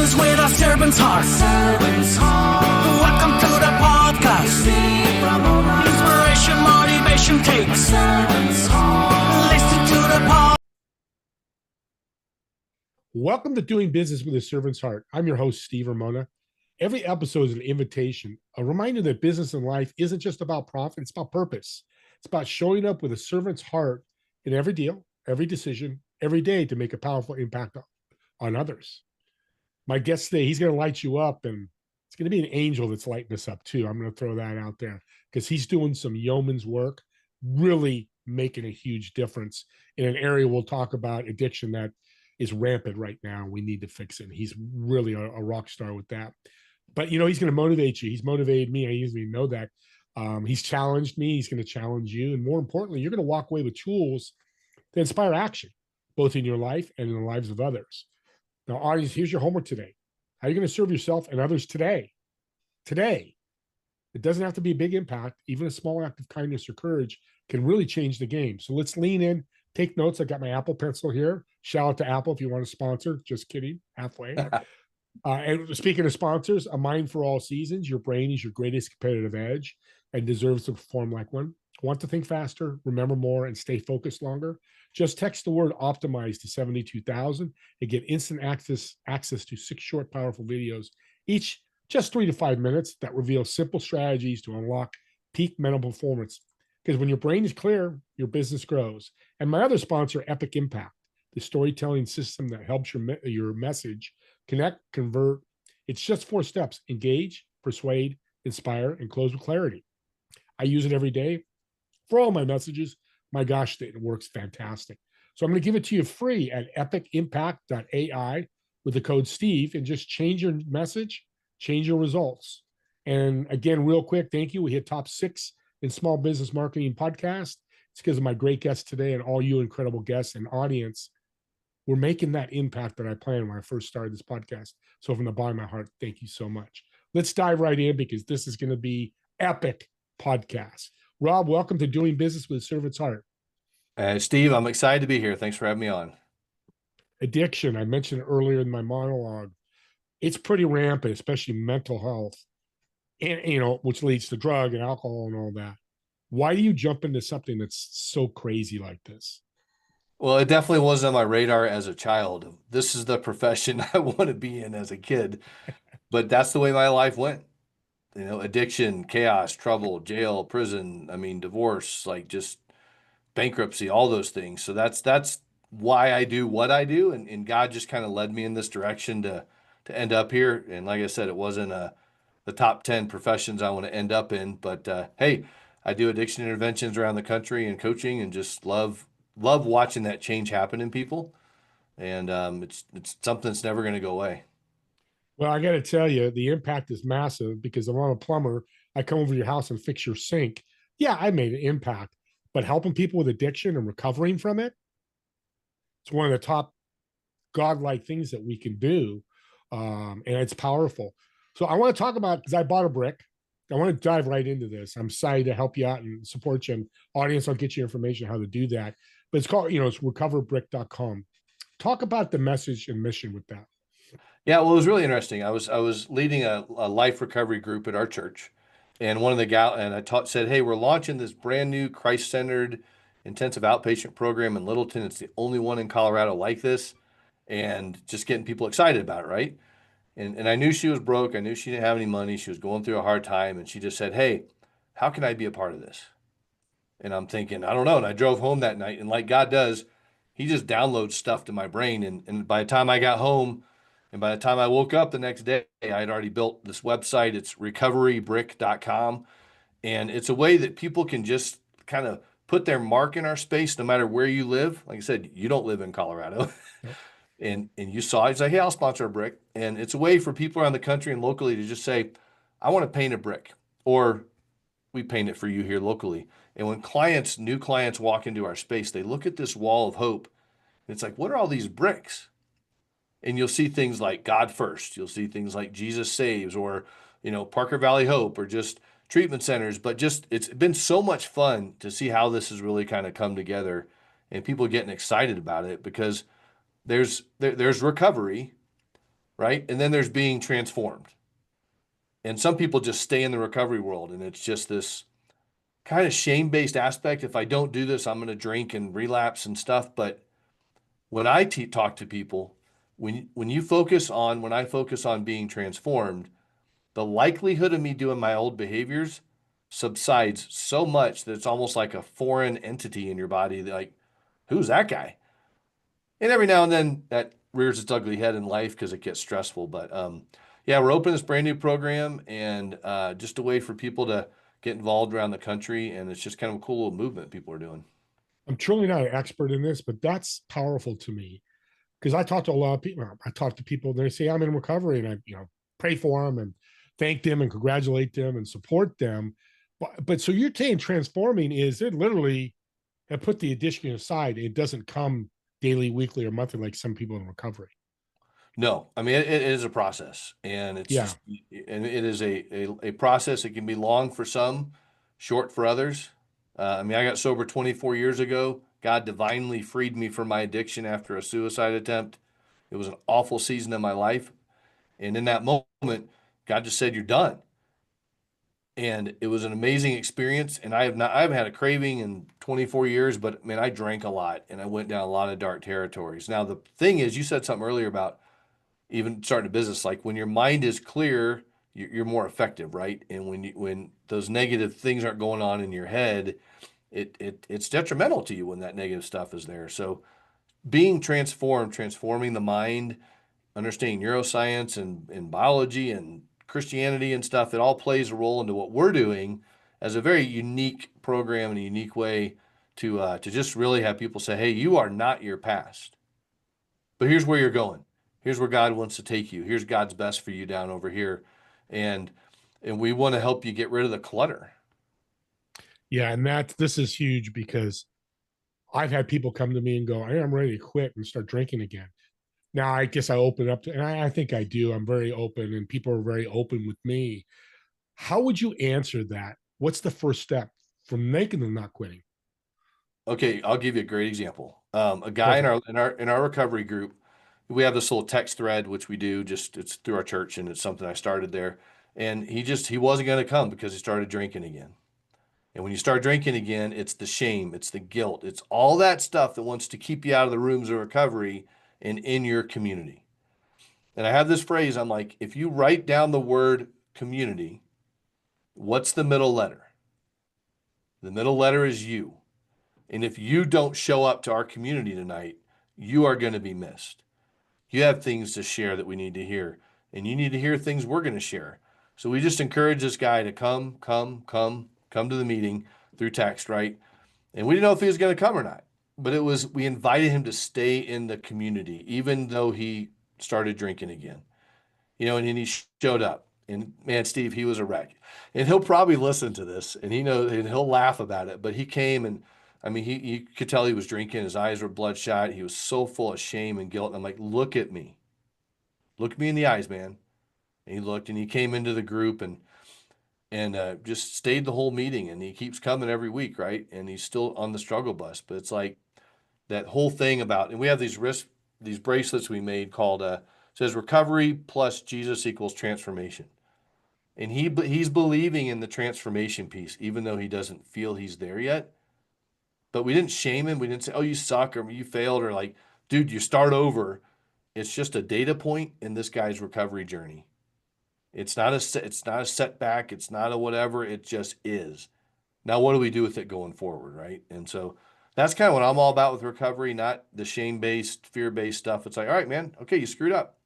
business with a servant's heart. Welcome to the podcast. Steve Ramona. Inspiration, motivation takes. Listen to the pod. Welcome to Doing Business with a Servant's Heart. I'm your host, Steve Ramona. Every episode is an invitation, a reminder that business and life isn't just about profit, it's about purpose. It's about showing up with a servant's heart in every deal, every decision, every day to make a powerful impact on others. My guest today, he's going to light you up, and it's going to be an angel that's lighting us up too. I'm going to throw that out there because he's doing some yeoman's work, really making a huge difference in an area we'll talk about, addiction that is rampant right now. We need to fix it. And he's really a rock star with that. But, you know, he's going to motivate you. He's motivated me. I usually know that. He's challenged me. He's going to challenge you. And more importantly, you're going to walk away with tools that inspire action, both in your life and in the lives of others. Now, audience, here's your homework today. How are you going to serve yourself and others today? Today. It doesn't have to be a big impact. Even a small act of kindness or courage can really change the game. So let's lean in. Take notes. I got my Apple Pencil here. Shout out to Apple if you want to sponsor. Just kidding. Halfway. And speaking of sponsors, a mind for all seasons. Your brain is your greatest competitive edge and deserves to perform like one. Want to think faster, remember more, and stay focused longer? Just text the word optimize to 72,000 and get instant access to 6 short, powerful videos, each just 3 to 5 minutes that reveal simple strategies to unlock peak mental performance. Because when your brain is clear, your business grows. And my other sponsor, Epic Impact, the storytelling system that helps your message connect, convert. It's just 4 steps: engage, persuade, inspire, and close with clarity. I use it every day for all my messages. My gosh, it works fantastic. So I'm going to give it to you free at epicimpact.ai with the code Steve, and just change your message, change your results. And again, real quick, thank you. We hit top 6 in small business marketing podcast. It's because of my great guests today and all you incredible guests and audience. We're making that impact that I planned when I first started this podcast. So from the bottom of my heart, thank you so much. Let's dive right in because this is going to be epic podcast. Rob, welcome to Doing Business with a Servant's Heart. Steve, I'm excited to be here. Thanks for having me on. Addiction, I mentioned earlier in my monologue, it's pretty rampant, especially mental health, and which leads to drug and alcohol and all that. Why do you jump into something that's so crazy like this? Well, it definitely wasn't on my radar as a child. This is the profession I want to be in as a kid, but that's the way my life went. Addiction, chaos, trouble, jail, prison, divorce, like just bankruptcy, all those things. So that's why I do what I do. And God just kind of led me in this direction to end up here. And like I said, it wasn't the top 10 professions I want to end up in, but hey, I do addiction interventions around the country and coaching, and just love watching that change happen in people. And it's something that's never going to go away. Well, I got to tell you, the impact is massive because I'm a plumber. I come over to your house and fix your sink. Yeah, I made an impact, but helping people with addiction and recovering from it, it's one of the top godlike things that we can do. And it's powerful. So I want to talk about, because I bought a brick. I want to dive right into this. I'm excited to help you out and support you. And audience, I'll get you information how to do that. But it's called, it's recoverbrick.com. Talk about the message and mission with that. Yeah, well, it was really interesting. I was leading a life recovery group at our church, and one of the said, "Hey, we're launching this brand new Christ-centered intensive outpatient program in Littleton. It's the only one in Colorado like this," and just getting people excited about it, right? And I knew she was broke. I knew she didn't have any money. She was going through a hard time, and she just said, "Hey, how can I be a part of this?" And I'm thinking, I don't know. And I drove home that night, and like God does, He just downloads stuff to my brain. And by the time I got home, and by the time I woke up the next day, I had already built this website. It's recoverybrick.com. And it's a way that people can just kind of put their mark in our space, no matter where you live. Like I said, you don't live in Colorado. and you saw it. It's like, hey, I'll sponsor a brick. And it's a way for people around the country and locally to just say, I want to paint a brick, or we paint it for you here locally. And when new clients walk into our space, they look at this wall of hope. And it's like, what are all these bricks? And you'll see things like God First. You'll see things like Jesus Saves, or, Parker Valley Hope, or just treatment centers. But just, it's been so much fun to see how this has really kind of come together, and people getting excited about it, because there's recovery, right? And then there's being transformed. And some people just stay in the recovery world, and it's just this kind of shame-based aspect. If I don't do this, I'm going to drink and relapse and stuff. But when I talk to people, when I focus on being transformed, the likelihood of me doing my old behaviors subsides so much that it's almost like a foreign entity in your body. Like, who's that guy? And every now and then that rears its ugly head in life because it gets stressful. But yeah, we're opening this brand new program, and just a way for people to get involved around the country. And it's just kind of a cool little movement people are doing. I'm truly not an expert in this, but that's powerful to me because I talk to a lot of people. I talk to people, they say I'm in recovery, and I, pray for them and thank them and congratulate them and support them. But so you're saying transforming is it literally and put the addiction aside. It doesn't come daily, weekly, or monthly like some people in recovery. No, I mean it is a process, and it's Yeah. just and it is a process. It can be long for some, short for others. I mean, I got sober 24 years ago. God divinely freed me from my addiction after a suicide attempt. It was an awful season of my life, and in that moment, God just said, "You're done." And it was an amazing experience. And I haven't had a craving in 24 years, but man, I drank a lot and I went down a lot of dark territories. Now the thing is, you said something earlier about even starting a business, like when your mind is clear, you're more effective, right? And when those negative things aren't going on in your head, it's detrimental to you when that negative stuff is there. So being transformed, transforming the mind, understanding neuroscience and biology and Christianity and stuff, it all plays a role into what we're doing as a very unique program and a unique way to just really have people say, hey, you are not your past, but here's where you're going. Here's where God wants to take you. Here's God's best for you down over here. And we want to help you get rid of the clutter. Yeah. And this is huge because I've had people come to me and go, hey, I'm ready to quit and start drinking again. Now, I guess I open up to, and I think I do. I'm very open, and people are very open with me. How would you answer that? What's the first step from making them not quitting? Okay, I'll give you a great example. A guy Perfect. in our recovery group, we have this little text thread which we do, just it's through our church, and it's something I started there. And he wasn't going to come because he started drinking again. And when you start drinking again, it's the shame, it's the guilt, it's all that stuff that wants to keep you out of the rooms of recovery and in your community. And I have this phrase, I'm like, if you write down the word community, what's the middle letter? The middle letter is you. And if you don't show up to our community tonight, you are going to be missed. You have things to share that we need to hear, and you need to hear things we're going to share. So we just encourage this guy to come to the meeting through text, right? And we didn't know if he was going to come or not, but we invited him to stay in the community, even though he started drinking again, and then he showed up. And man, Steve, he was a wreck. And he'll probably listen to this and and he'll laugh about it. But he came, and I mean, you could tell he was drinking. His eyes were bloodshot. He was so full of shame and guilt. And I'm like, look at me. Look me in the eyes, man. And he looked, and he came into the group and just stayed the whole meeting. And he keeps coming every week, right? And he's still on the struggle bus. But it's like that whole thing about, and we have these bracelets we made called says recovery plus Jesus equals transformation. And he's believing in the transformation piece, even though he doesn't feel he's there yet. But we didn't shame him. We didn't say, "Oh, you suck," or "You failed," or like, "Dude, you start over." It's just a data point in this guy's recovery journey. It's not a setback. It's not a whatever. It just is. Now, what do we do with it going forward, right? And so that's kind of what I'm all about with recovery, not the shame-based, fear-based stuff. It's like, all right, man, okay, you screwed up.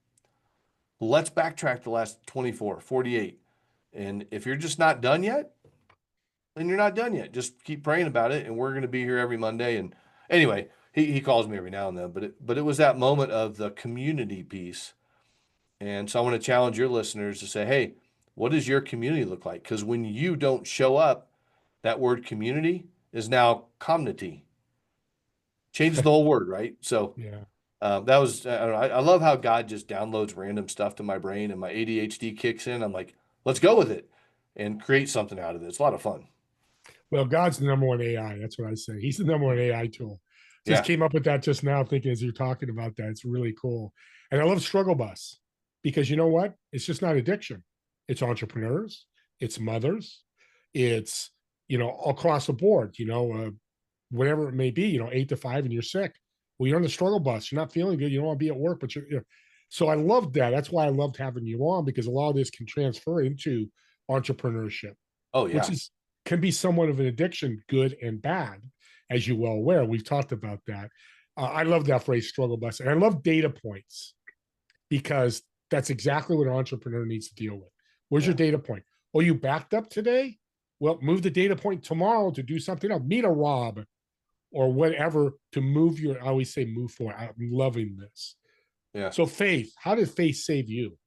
Let's backtrack the last 24, 48. And if you're just not done yet, then you're not done yet. Just keep praying about it, and we're going to be here every Monday. And anyway, he calls me every now and then, but it was that moment of the community piece. And so I want to challenge your listeners to say, hey, what does your community look like? Because when you don't show up, that word community is now community. Changes the whole word, right? So Yeah. that was, I don't know, I love how God just downloads random stuff to my brain, and my ADHD kicks in. I'm like, let's go with it and create something out of it. It's a lot of fun. Well, God's the number one AI. That's what I say. He's the number one AI tool. Just Yeah. came up with that just now, thinking as you're talking about that. It's really cool. And I love Struggle Bus. because you know what? It's just not addiction. It's entrepreneurs, it's mothers, it's, across the board, whatever it may be, 8 to 5 and you're sick. Well, you're on the struggle bus. You're not feeling good. You don't want to be at work, but you're. So I loved that. That's why I loved having you on, because a lot of this can transfer into entrepreneurship, Oh which yeah. can be somewhat of an addiction, good and bad, as you well aware. We've talked about that. I love that phrase, struggle bus, and I love data points, because that's exactly what an entrepreneur needs to deal with. Where's your Yeah. data point? Oh, you backed up today? Well, move the data point tomorrow to do something else. Meet a Rob or whatever to move your, I always say move forward. I'm loving this. Yeah. So faith, how did faith save you?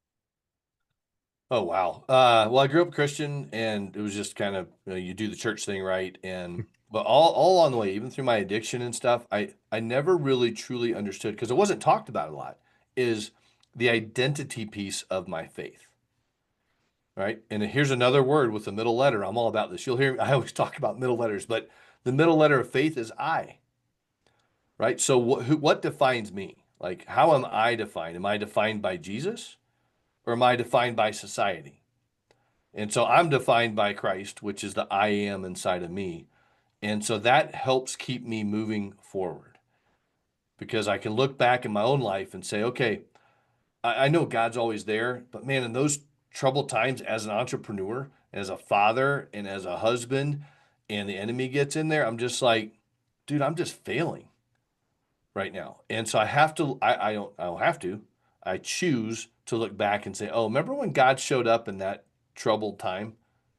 Oh wow. Well, I grew up Christian, and it was just kind of, you do the church thing, right? And but all along the way, even through my addiction and stuff, I never really truly understood, because it wasn't talked about a lot, is the identity piece of my faith. Right. And here's another word with the middle letter. I'm all about this. You'll hear me, I always talk about middle letters, but the middle letter of faith is I. Right. So what defines me? Like, how am I defined? Am I defined by Jesus, or am I defined by society? And so I'm defined by Christ, which is the I am inside of me. And so that helps keep me moving forward, because I can look back in my own life and say, okay, I know God's always there, but man, in those troubled times as an entrepreneur, as a father, and as a husband, and the enemy gets in there, I'm just like, dude, I'm just failing right now. And so I have to, I don't have to, I choose to look back and say, oh, remember when God showed up in that troubled time?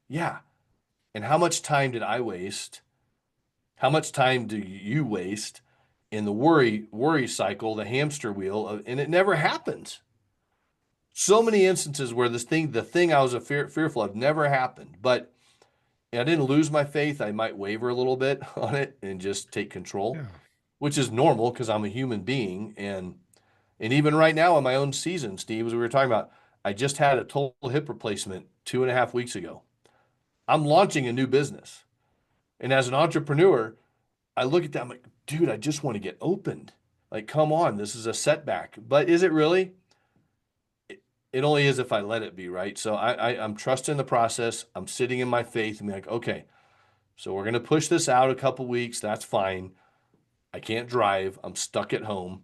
Yeah. And how much time did I waste? How much time do you waste in the worry cycle, the hamster wheel, and it never happens. So many instances where the thing I was fearful of never happened. But I didn't lose my faith. I might waver a little bit on it and just take control, Yeah. which is normal because I'm a human being. And even right now in my own season, Steve, as we were talking about, I just had a total hip replacement 2.5 weeks ago. I'm launching a new business. And as an entrepreneur, I look at that, I'm like, dude, I just want to get opened. Like, come on, this is a setback. But is it really? It only is if I let it be, right? So I'm trusting the process. I'm sitting in my faith and be like, okay, so we're gonna push this out a couple weeks. That's fine. I can't drive. I'm stuck at home.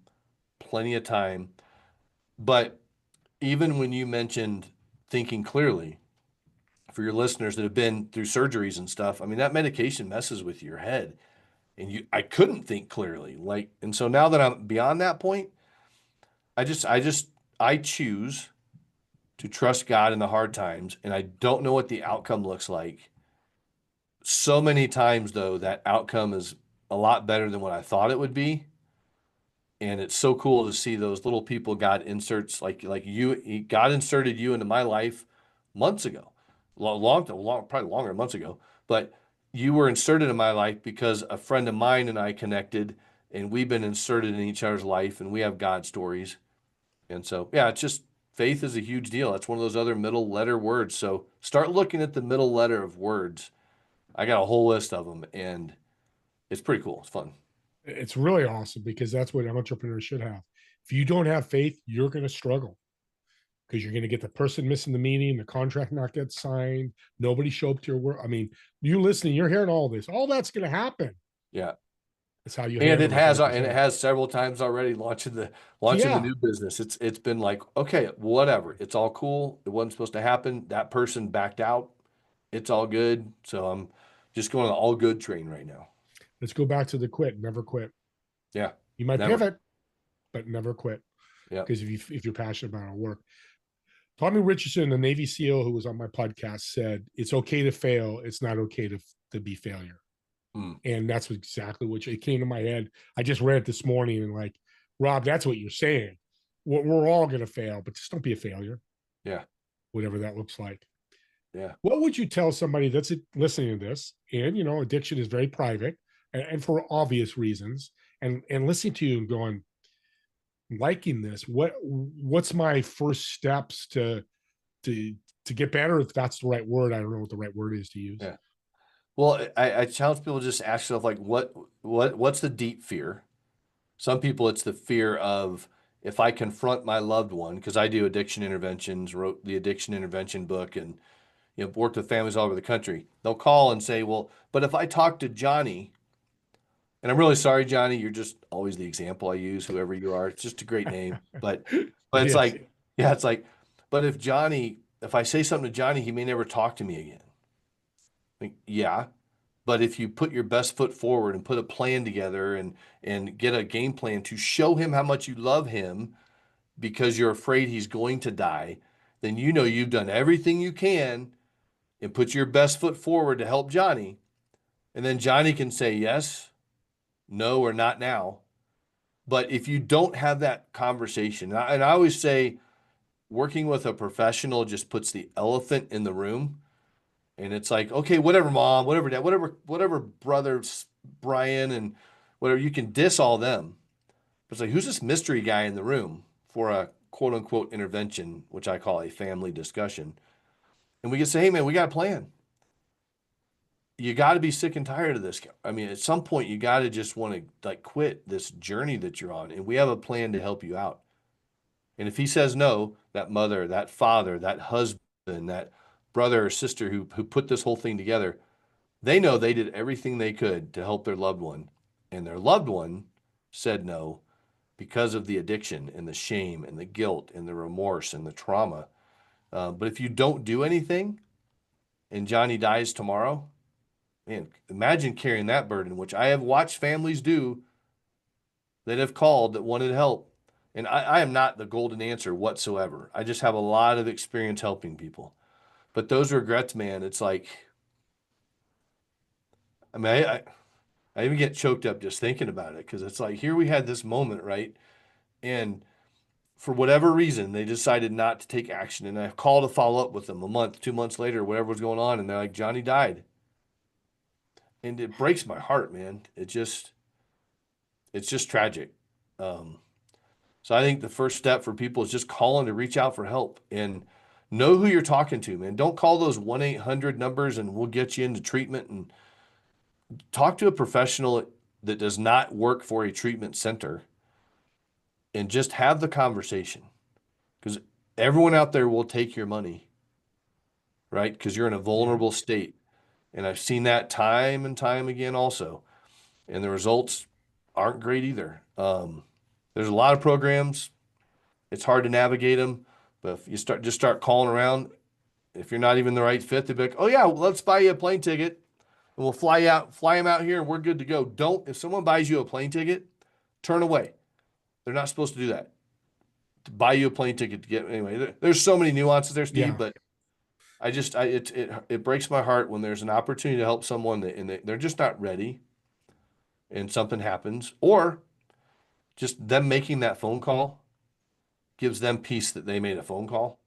Plenty of time. But even when you mentioned thinking clearly, for your listeners that have been through surgeries and stuff, I mean, that medication messes with your head. And I couldn't think clearly. Like, and so now that I'm beyond that point, I choose to trust God in the hard times, and I don't know what the outcome looks like. So many times, though, that outcome is a lot better than what I thought it would be. And it's so cool to see those little people God inserts, like you. God inserted you into my life months ago, probably longer months ago. But you were inserted in my life because a friend of mine and I connected, and we've been inserted in each other's life, and we have God stories. And so, yeah, it's just faith is a huge deal. That's one of those other middle letter words. So start looking at the middle letter of words. I got a whole list of them, and it's pretty cool. It's fun. It's really awesome, because that's what entrepreneurs should have. If you don't have faith, you're going to struggle, because you're going to get the person missing the meeting, the contract not get signed, nobody show up to your work. I mean, you listening, you're hearing all this. All that's going to happen. Yeah. That's how you And handle it it. has, Like you and it said. has several times already launching the Yeah. new business. It's been like, okay, whatever. It's all cool. It wasn't supposed to happen. That person backed out. It's all good. So I'm just going on the all good train right now. Let's go back to the quit. Never quit. Yeah. You might Never. pivot, but never quit. Yeah. Because if you're passionate about our work. Tommy Richardson, the Navy SEAL who was on my podcast, said it's okay to fail. It's not okay to be failure. Hmm. And that's exactly what it came to my head. I just read it this morning, and like, Rob, that's what you're saying. We're all going to fail, but just don't be a failure. Yeah. Whatever that looks like. Yeah. What would you tell somebody that's listening to this? And addiction is very private, and for obvious reasons. And listening to you and going, liking this. What's my first steps to get better? If that's the right word, I don't know what the right word is to use. Yeah. Well, I challenge people to just ask yourself, like, what's the deep fear? Some people, it's the fear of if I confront my loved one, because I do addiction interventions, wrote the addiction intervention book, and worked with families all over the country, they'll call and say, well, but if I talk to Johnny, and I'm really sorry, Johnny, you're just always the example I use, whoever you are. It's just a great name. But It it's is. like, yeah, it's like, but if I say something to Johnny, he may never talk to me again. Like, yeah. But if you put your best foot forward and put a plan together and get a game plan to show him how much you love him because you're afraid he's going to die, then you've done everything you can and put your best foot forward to help Johnny. And then Johnny can say yes, no, or not now. But if you don't have that conversation, and I always say working with a professional just puts the elephant in the room. And it's like, okay, whatever, mom, whatever, dad, whatever, brother Brian, and whatever, you can diss all them. But it's like, who's this mystery guy in the room for a quote unquote intervention, which I call a family discussion? And we can say, hey, man, we got a plan. You got to be sick and tired of this. I mean, at some point, you got to just want to like quit this journey that you're on. And we have a plan to help you out. And if he says no, that mother, that father, that husband, that brother or sister who put this whole thing together, they know they did everything they could to help their loved one. And their loved one said no because of the addiction and the shame and the guilt and the remorse and the trauma. But if you don't do anything and Johnny dies tomorrow, man, imagine carrying that burden, which I have watched families do that have called that wanted help. And I am not the golden answer whatsoever. I just have a lot of experience helping people. But those regrets, man, it's like, I mean, I even get choked up just thinking about it because it's like, here we had this moment, right? And for whatever reason, they decided not to take action. And I called to follow up with them a month, 2 months later, whatever was going on. And they're like, Johnny died. And it breaks my heart, man. It's just tragic. Um, so I think the first step for people is just calling to reach out for help and know who you're talking to, man. Don't call those 1-800 numbers and we'll get you into treatment, and talk to a professional that does not work for a treatment center and just have the conversation, because everyone out there will take your money, right? Because you're in a Yeah. vulnerable state. And I've seen that time and time again also. And the results aren't great either. There's a lot of programs. It's hard to navigate them. But if you start calling around, if you're not even the right fit, they'll be like, oh yeah, well, let's buy you a plane ticket and we'll fly them out here and we're good to go. If someone buys you a plane ticket, turn away. They're not supposed to do that. To buy you a plane ticket to get anyway. There's so many nuances there, Steve, Yeah. but it breaks my heart when there's an opportunity to help someone and they're just not ready and something happens, or just them making that phone call gives them peace that they made a phone call,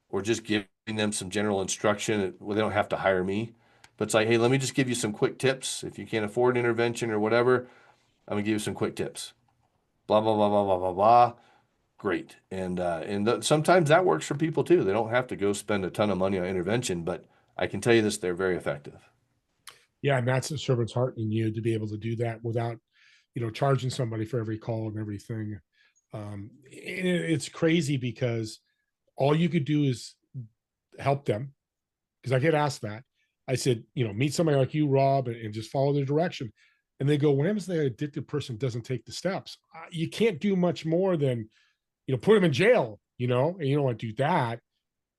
or just giving them some general instruction where they don't have to hire me. But it's like, hey, let me just give you some quick tips. If you can't afford an intervention or whatever, I'm gonna give you some quick tips. Blah blah blah blah blah blah blah. Great. And sometimes that works for people too. They don't have to go spend a ton of money on intervention, but I can tell you this, they're very effective. Yeah. And that's the servant's heart in you to be able to do that without, charging somebody for every call and everything. It's crazy because all you could do is help them. Because I get asked that. I said, meet somebody like you, Rob, and just follow their direction. And they go, whenever the addicted person doesn't take the steps, you can't do much more than, put them in jail, and you don't want to do that.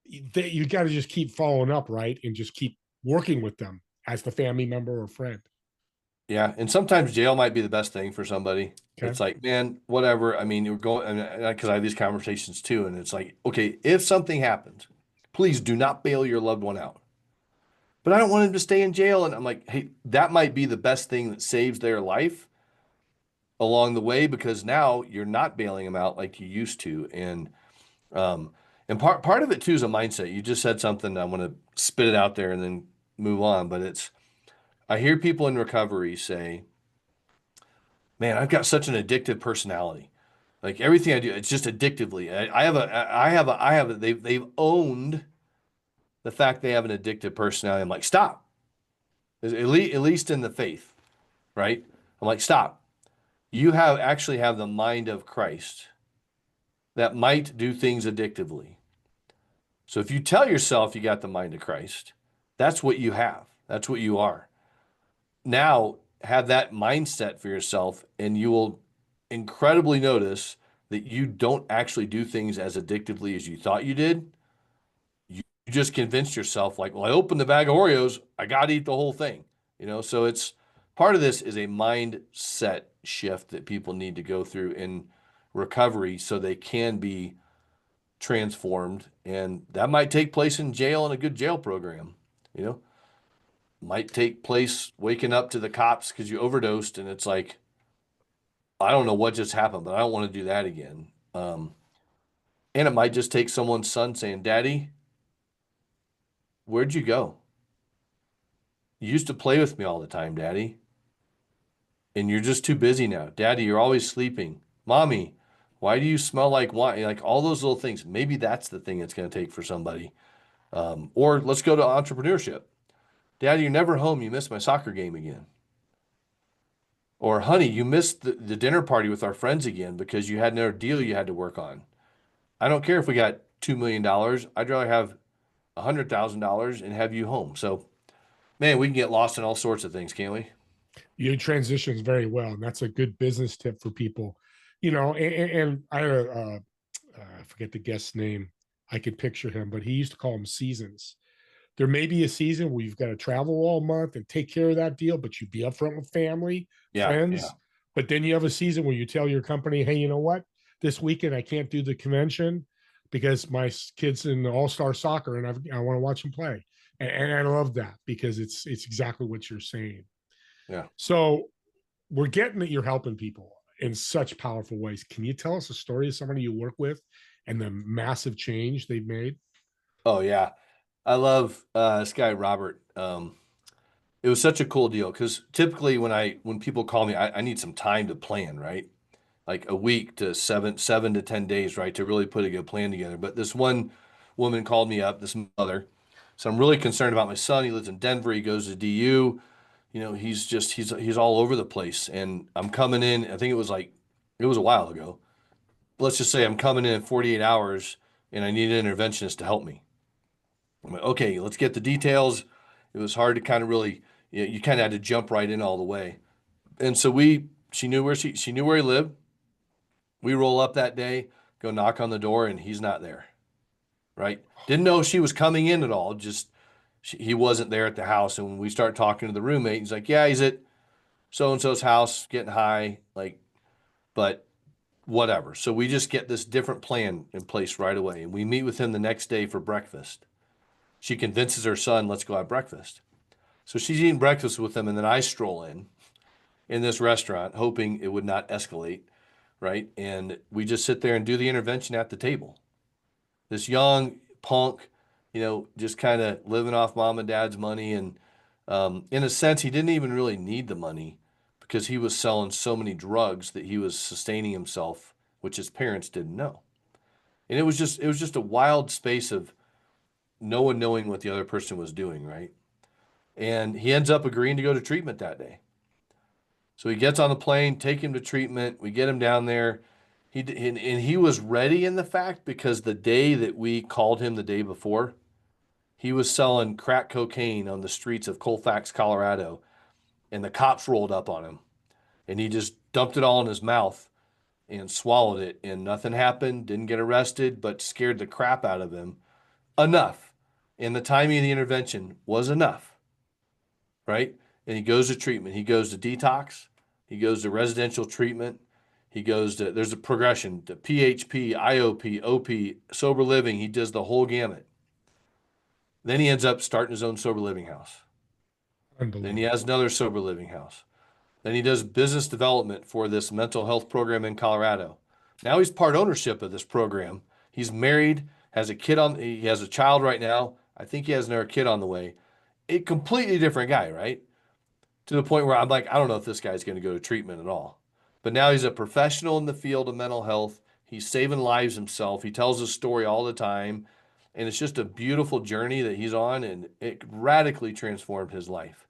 You got to just keep following up, right? And just keep working with them as the family member or friend. Yeah, and sometimes jail might be the best thing for somebody. Okay. It's like, man, whatever. I mean, you're going, because I have these conversations too, and it's like, okay, if something happens, please do not bail your loved one out. But I don't want him to stay in jail. And I'm like, hey, that might be the best thing that saves their life along the way, because now you're not bailing them out like you used to. Um, and part of it too is a mindset. You just said something. I want to spit it out there and then move on. But I hear people in recovery say, man, I've got such an addictive personality. Like everything I do, it's just addictively. They've owned the fact they have an addictive personality. I'm like, stop. At least in the faith, right? I'm like, stop. You actually have the mind of Christ. that might do things addictively. So if you tell yourself you got the mind of Christ, that's what you have. That's what you are. Now have that mindset for yourself, and you will incredibly notice that you don't actually do things as addictively as you thought you did. You just convinced yourself, like, well, I opened the bag of Oreos, I got to eat the whole thing. So it's part of this is a mindset shift that people need to go through in recovery so they can be transformed. And that might take place in jail and a good jail program, you know, might take place waking up to the cops because you overdosed. And it's like, I don't know what just happened, but I don't want to do that again. And it might just take someone's son saying, Daddy, where'd you go? You used to play with me all the time, Daddy. And you're just too busy now. Daddy, you're always sleeping. Mommy, why do you smell like wine? Like all those little things. Maybe that's the thing it's going to take for somebody. Or let's go to entrepreneurship. Daddy, you're never home. You missed my soccer game again. Or, honey, you missed the dinner party with our friends again because you had another deal you had to work on. I don't care if we got $2 million. I'd rather have $100,000 and have you home. So, man, we can get lost in all sorts of things, can't we? You transitions very well, and that's a good business tip for people. And I I forget the guest's name. I could picture him, but he used to call them seasons. There may be a season where you've got to travel all month and take care of that deal, but you be upfront with family, Yeah, yeah. friends. But then you have a season where you tell your company, hey, you know what? This weekend I can't do the convention because my kid's in all-star soccer and I want to watch them play. And I love that because it's exactly what you're saying. Yeah. So we're getting that you're helping people in such powerful ways. Can you tell us a story of somebody you work with and the massive change they've made? Oh, yeah. I love this guy, Robert. It was such a cool deal because typically when people call me, I need some time to plan, right? Like a week to 7 to 10 days, right, to really put a good plan together. But this one woman called me up, this mother. So I'm really concerned about my son. He lives in Denver. He goes to DU. He's all over the place. And I'm coming in. I think it was a while ago. Let's just say I'm coming in 48 hours, and I need an interventionist to help me. I'm like, okay, let's get the details. It was hard to kind of really, you kind of had to jump right in all the way. And so she knew she knew where he lived. We roll up that day, go knock on the door, and he's not there. Right? Didn't know she was coming in at all. Just he wasn't there at the house. And when we start talking to the roommate, he's like, "Yeah, he's at so and so's house, getting high." Like, but whatever. So we just get this different plan in place right away, and we meet with him the next day for breakfast. She convinces her son, "Let's go have breakfast." So she's eating breakfast with him, and then I stroll in this restaurant, hoping it would not escalate, right? And we just sit there and do the intervention at the table. This young punk, just kind of living off mom and dad's money. And in a sense, he didn't even really need the money because he was selling so many drugs that he was sustaining himself, which his parents didn't know. And it was just a wild space of no one knowing what the other person was doing, right? And he ends up agreeing to go to treatment that day. So he gets on the plane, take him to treatment. We get him down there. And he was ready in the fact because the day that we called him the day before, he was selling crack cocaine on the streets of Colfax, Colorado, and the cops rolled up on him. And he just dumped it all in his mouth and swallowed it, and nothing happened, didn't get arrested, but scared the crap out of him enough. And the timing of the intervention was enough, right? And he goes to treatment. He goes to detox. He goes to residential treatment. There's a progression to PHP, IOP, OP, sober living. He does the whole gamut. Then he ends up starting his own sober living house. Then he has another sober living house. Then he does business development for this mental health program in Colorado. Now he's part ownership of this program. He's married, he has a child right now. I think he has another kid on the way. A completely different guy, right? To the point where I'm like, I don't know if this guy's going to go to treatment at all. But now he's a professional in the field of mental health. He's saving lives himself. He tells his story all the time. And it's just a beautiful journey that he's on, and it radically transformed his life.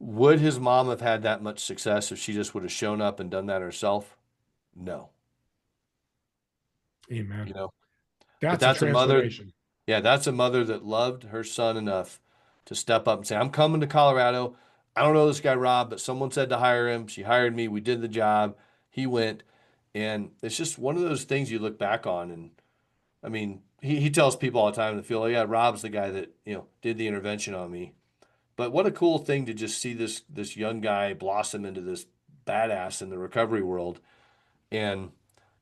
Would his mom have had that much success if she just would have shown up and done that herself? No. Amen. you know. But That's a that's a mother. transformation. Yeah, that's a mother that loved her son enough to step up and say, I'm coming to Colorado. I don't know this guy, Rob, but someone said to hire him. She hired me. We did the job. He went. And it's just one of those things you look back on. And I mean, he tells people all the time to feel, oh, yeah, Rob's the guy that, did the intervention on me. But what a cool thing to just see this young guy blossom into this badass in the recovery world. And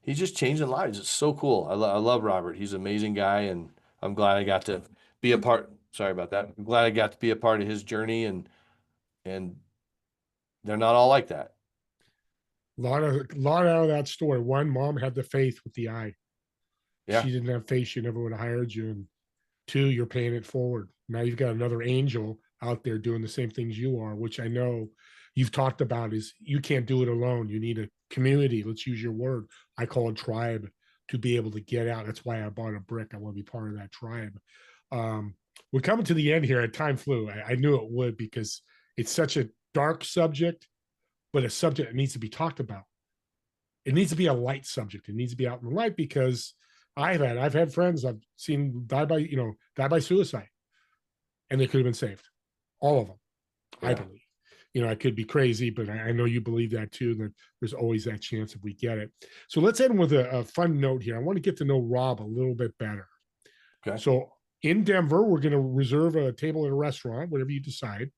he's just changing lives. It's so cool. I love Robert. He's an amazing guy, and I'm glad I got to be a part. Sorry about that. I'm glad I got to be a part of his journey, and they're not all like that. Lot out of that story. One, mom had the faith with the eye. Yeah, She didn't have faith, she never would have hired you. And two, you're paying it forward. Now you've got another angel out there doing the same things you are, which I know you've talked about is you can't do it alone. You need a community. Let's use your word. I call it tribe to be able to get out. That's why I bought a brick. I want to be part of that tribe. Um, we're coming to the end here. And time flew. I knew it would because it's such a dark subject, but a subject that needs to be talked about. It needs to be a light subject. It needs to be out in the light because I've had friends I've seen die by suicide, and they could have been saved. All of them, I yeah. believe. I could be crazy, but I know you believe that too. That there's always that chance if we get it. So let's end with a fun note here. I want to get to know Rob a little bit better. Okay. So in Denver, we're going to reserve a table at a restaurant, whatever you decide.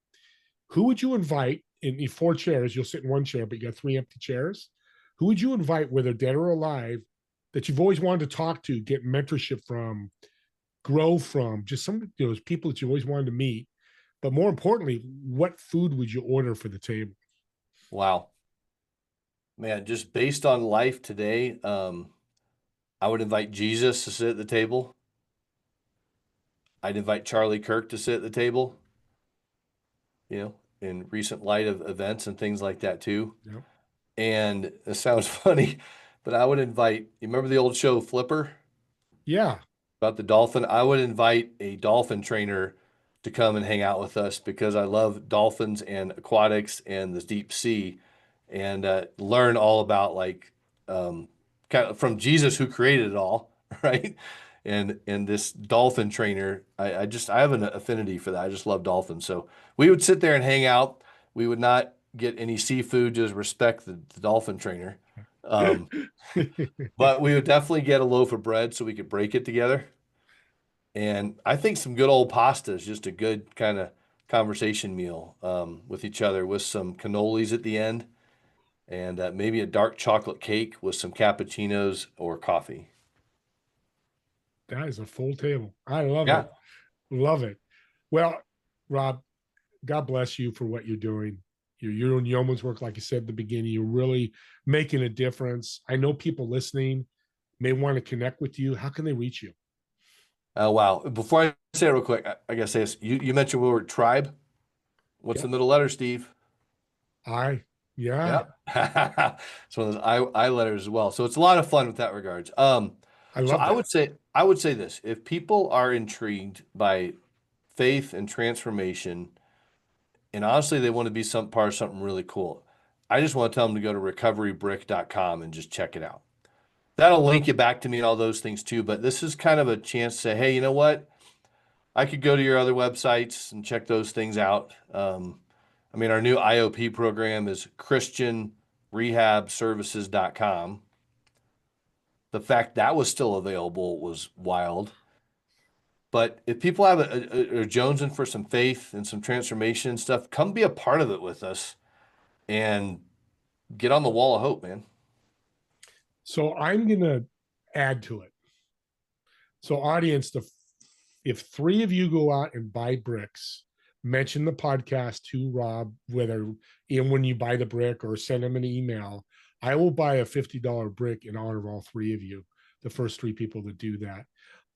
Who would you invite in 4 chairs? You'll sit in 1 chair, but you got 3 empty chairs. Who would you invite, whether dead or alive, that you've always wanted to talk to, get mentorship from, grow from, just some of those people that you always wanted to meet? But more importantly, what food would you order for the table? Wow, man. Just based on life today, I would invite Jesus to sit at the table. I'd invite Charlie Kirk to sit at the table. In recent light of events and things like that too. Yeah. And it sounds funny, but I would invite, you remember the old show Flipper Yeah. about the dolphin? I would invite a dolphin trainer to come and hang out with us because I love dolphins and aquatics and the deep sea and learn all about kind of from Jesus who created it all, right? And this dolphin trainer, I have an affinity for that. I just love dolphins. So we would sit there and hang out. We would not get any seafood, just respect the dolphin trainer. Um, but we would definitely get a loaf of bread so we could break it together. And I think some good old pasta is just a good kind of conversation meal with each other with some cannolis at the end and maybe a dark chocolate cake with some cappuccinos or coffee. That is a full table. I love Yeah. it. Love it. Well, Rob, God bless you for what you're doing. You're doing yeoman's work, like you said at the beginning. You're really making a difference. I know people listening may want to connect with you. How can they reach you? Oh, wow. Before I say it real quick, I got to say this. You mentioned the word tribe. What's the Yep. middle letter, Steve? Yeah, Yep. It's one of those I letters as well. So it's a lot of fun with that regards. I So love that. I would say this. If people are intrigued by faith and transformation, and honestly they want to be some part of something really cool, I just want to tell them to go to recoverybrick.com and just check it out. That'll link you back to me and all those things too. But this is kind of a chance to say, hey, you know what? I could go to your other websites and check those things out. I mean, our new IOP program is christianrehabservices.com. The fact that was still available was wild. But if people have are jonesing for some faith and some transformation and stuff, come be a part of it with us and get on the wall of hope, man. So I'm going to add to it. So, audience, if 3 of you go out and buy bricks, mention the podcast to Rob, whether when you buy the brick or send him an email, I will buy a $50 brick in honor of all 3 of you, the first 3 people to do that.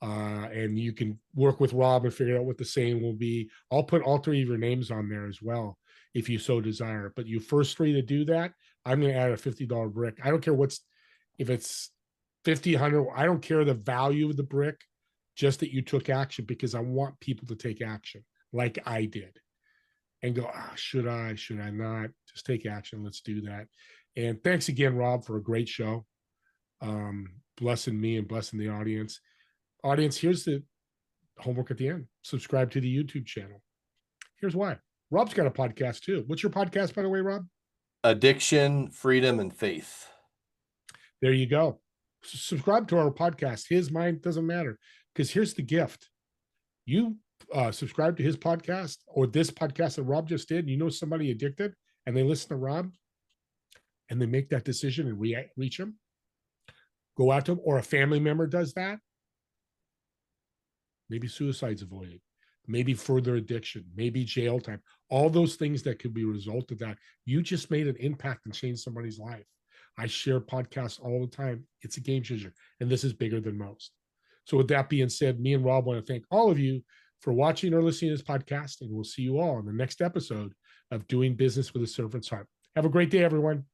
And you can work with Rob and figure out what the saying will be. I'll put all 3 of your names on there as well, if you so desire. But you first 3 to do that, I'm going to add a $50 brick. I don't care if it's 50, 100, I don't care the value of the brick, just that you took action, because I want people to take action like I did and go, should I not? Just take action. Let's do that. And thanks again, Rob, for a great show. blessing me and blessing the audience. Audience, here's the homework at the end. Subscribe to the YouTube channel. Here's why. Rob's got a podcast too. What's your podcast, by the way, Rob? Addiction, Freedom, and Faith. There you go. Subscribe to our podcast. His, mine, doesn't matter. Because here's the gift. You subscribe to his podcast or this podcast that Rob just did. You know somebody addicted and they listen to Rob and they make that decision and reach him. Go out to him, or a family member does that. Maybe suicide's avoided. Maybe further addiction, maybe jail time, all those things that could be a result of that. You just made an impact and changed somebody's life. I share podcasts all the time. It's a game changer, and this is bigger than most. So with that being said, me and Rob want to thank all of you for watching or listening to this podcast, and we'll see you all in the next episode of Doing Business with a Servant's Heart. Have a great day, everyone.